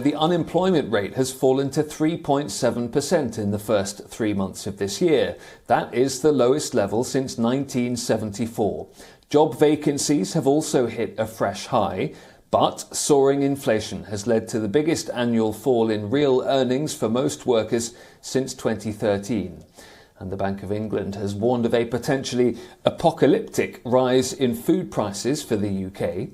The unemployment rate has fallen to 3.7% in the first 3 months of this year. That is the lowest level since 1974. Job vacancies have also hit a fresh high, but soaring inflation has led to the biggest annual fall in real earnings for most workers since 2013. And the Bank of England has warned of a potentially apocalyptic rise in food prices for the UK.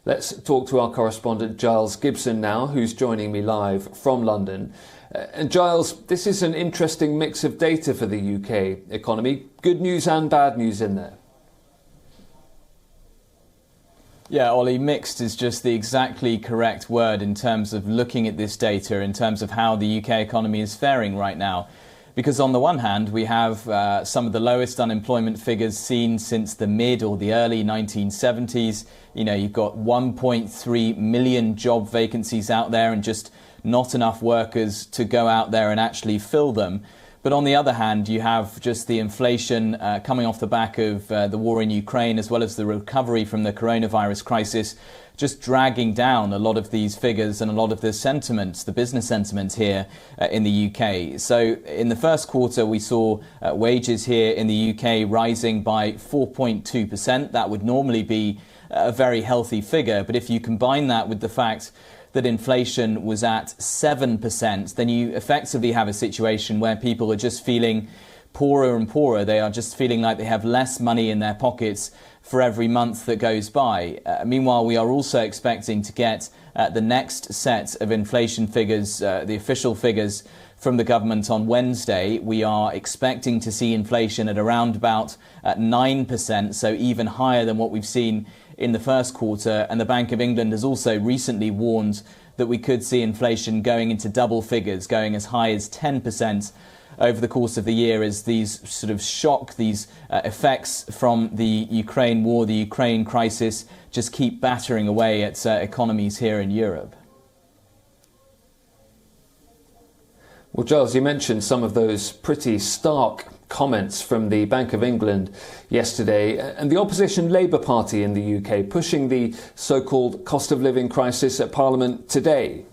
Let's talk to our correspondent Giles Gibson now, who's joining me live from London. And Giles, this is an interesting mix of data for the UK economy. Good news and bad news in there. Yeah, Ollie, mixed is just the exactly correct word in terms of looking at this data, in terms of how the UK economy is faring right now. Because on the one hand, we have some of the lowest unemployment figures seen since the mid or the early 1970s. You know, you've got 1.3 million job vacancies out there and just not enough workers to go out there and actually fill them. But on the other hand, you have just the inflation coming off the back of the war in Ukraine, as well as the recovery from the coronavirus crisis, just dragging down a lot of these figures and a lot of the sentiments, the business sentiment here in the UK. So in the first quarter, we saw wages here in the UK rising by 4.2%. That would normally be a very healthy figure. But if you combine that with the fact that inflation was at 7%, then you effectively have a situation where people are just feeling poorer and poorer. They are just feeling like they have less money in their pockets for every month that goes by. Meanwhile, we are also expecting to get the next set of inflation figures, the official figures from the government on Wednesday. We are expecting to see inflation at around about 9%, so even higher than what we've seen in the first quarter. And the Bank of England has also recently warned that we could see inflation going into double figures, going as high as 10% over the course of the year, as these sort of shock, these effects from the Ukraine war, the Ukraine crisis, just keep battering away at economies here in Europe. Well, Giles, you mentioned some of those pretty stark comments from the Bank of England yesterday, and the opposition Labour Party in the UK pushing the so-called cost of living crisis at Parliament today.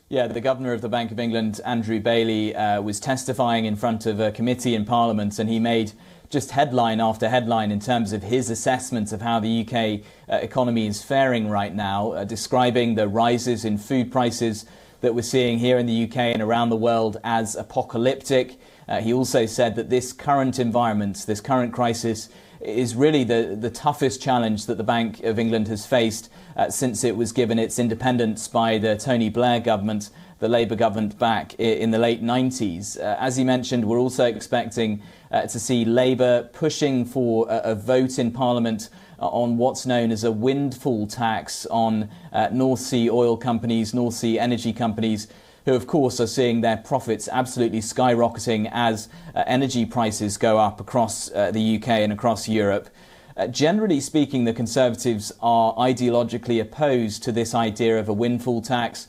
Yeah, the Governor of the Bank of England, Andrew Bailey, was testifying in front of a committee in Parliament, and he made just headline after headline in terms of his assessment of how the UK economy is faring right now, describing the rises in food prices that we're seeing here in the UK and around the world as apocalyptic. He also said that this current environment, this current crisis, is really the toughest challenge that the Bank of England has faced since it was given its independence by the Tony Blair government, the Labour government back in the late 90s. As he mentioned, we're also expecting to see Labour pushing for a vote in Parliament on what's known as a windfall tax on North Sea oil companies, North Sea energy companies, who of course are seeing their profits absolutely skyrocketing as energy prices go up across the UK and across Europe. Generally speaking, the Conservatives are ideologically opposed to this idea of a windfall tax.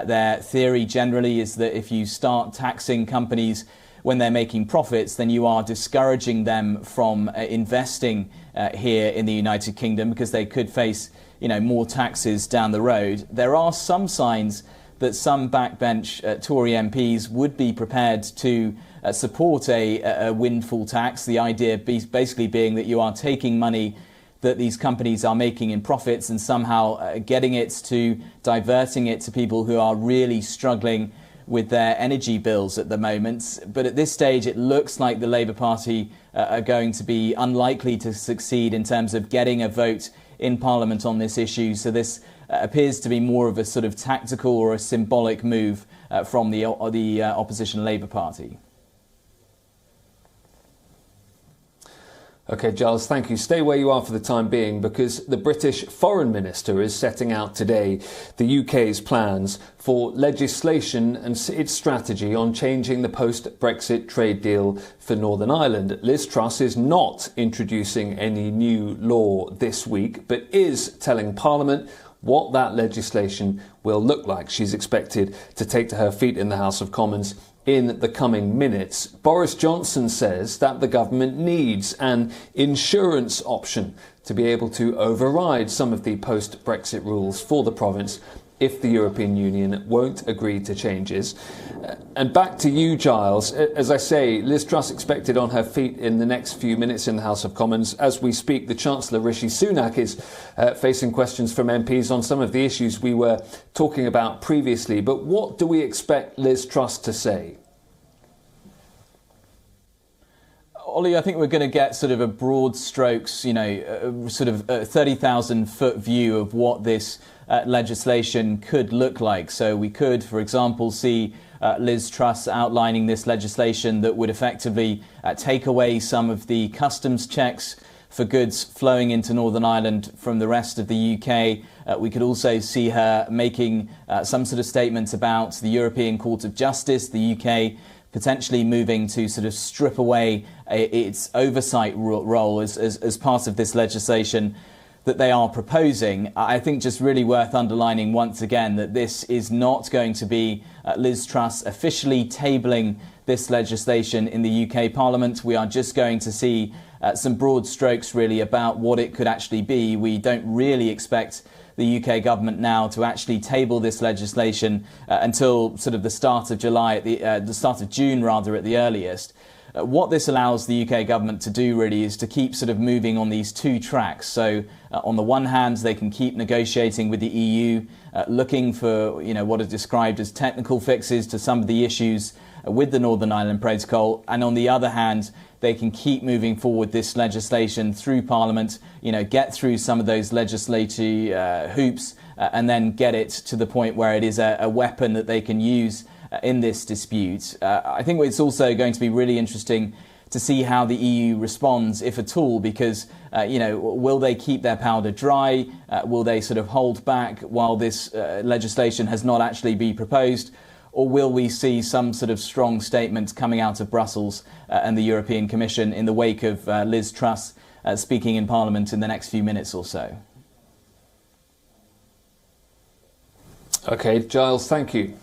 Their theory generally is that if you start taxing companies when they're making profits, then you are discouraging them from investing here in the United Kingdom, because they could face, more taxes down the road. There are some signs that some backbench Tory MPs would be prepared to support a windfall tax, the idea basically being that you are taking money that these companies are making in profits and somehow diverting it to people who are really struggling with their energy bills at the moment. But at this stage, it looks like the Labour Party are going to be unlikely to succeed in terms of getting a vote in Parliament on this issue. So this appears to be more of a sort of tactical or a symbolic move from the opposition Labour Party. OK, Giles, thank you. Stay where you are for the time being, because the British Foreign Minister is setting out today the UK's plans for legislation and its strategy on changing the post-Brexit trade deal for Northern Ireland. Liz Truss is not introducing any new law this week, but is telling Parliament what that legislation will look like. She's expected to take to her feet in the House of Commons in the coming minutes. Boris Johnson says that the government needs an insurance option to be able to override some of the post-Brexit rules for the province if the European Union won't agree to changes. And back to you, Giles. As I say, Liz Truss expected on her feet in the next few minutes in the House of Commons. As we speak, the Chancellor, Rishi Sunak, is facing questions from MPs on some of the issues we were talking about previously. But what do we expect Liz Truss to say? Ollie, I think we're going to get sort of a broad strokes, sort of a 30,000 foot view of what this legislation could look like. So we could, for example, see Liz Truss outlining this legislation that would effectively take away some of the customs checks for goods flowing into Northern Ireland from the rest of the UK. We could also see her making some sort of statements about the European Court of Justice, the UK potentially moving to sort of strip away its oversight role as part of this legislation that they are proposing. I think just really worth underlining once again that this is not going to be Liz Truss officially tabling this legislation in the UK Parliament. We are just going to see some broad strokes really about what it could actually be. We don't really expect the UK government now to actually table this legislation until sort of the start of July, the start of June rather at the earliest. What this allows the UK government to do really is to keep sort of moving on these two tracks. So on the one hand, they can keep negotiating with the EU, looking for what are described as technical fixes to some of the issues with the Northern Ireland Protocol. And on the other hand, they can keep moving forward this legislation through Parliament, get through some of those legislative hoops and then get it to the point where it is a weapon that they can use in this dispute. I think it's also going to be really interesting to see how the EU responds, if at all, because, will they keep their powder dry? Will they sort of hold back while this legislation has not actually been proposed? Or will we see some sort of strong statements coming out of Brussels and the European Commission in the wake of Liz Truss speaking in Parliament in the next few minutes or so? OK, Giles, thank you.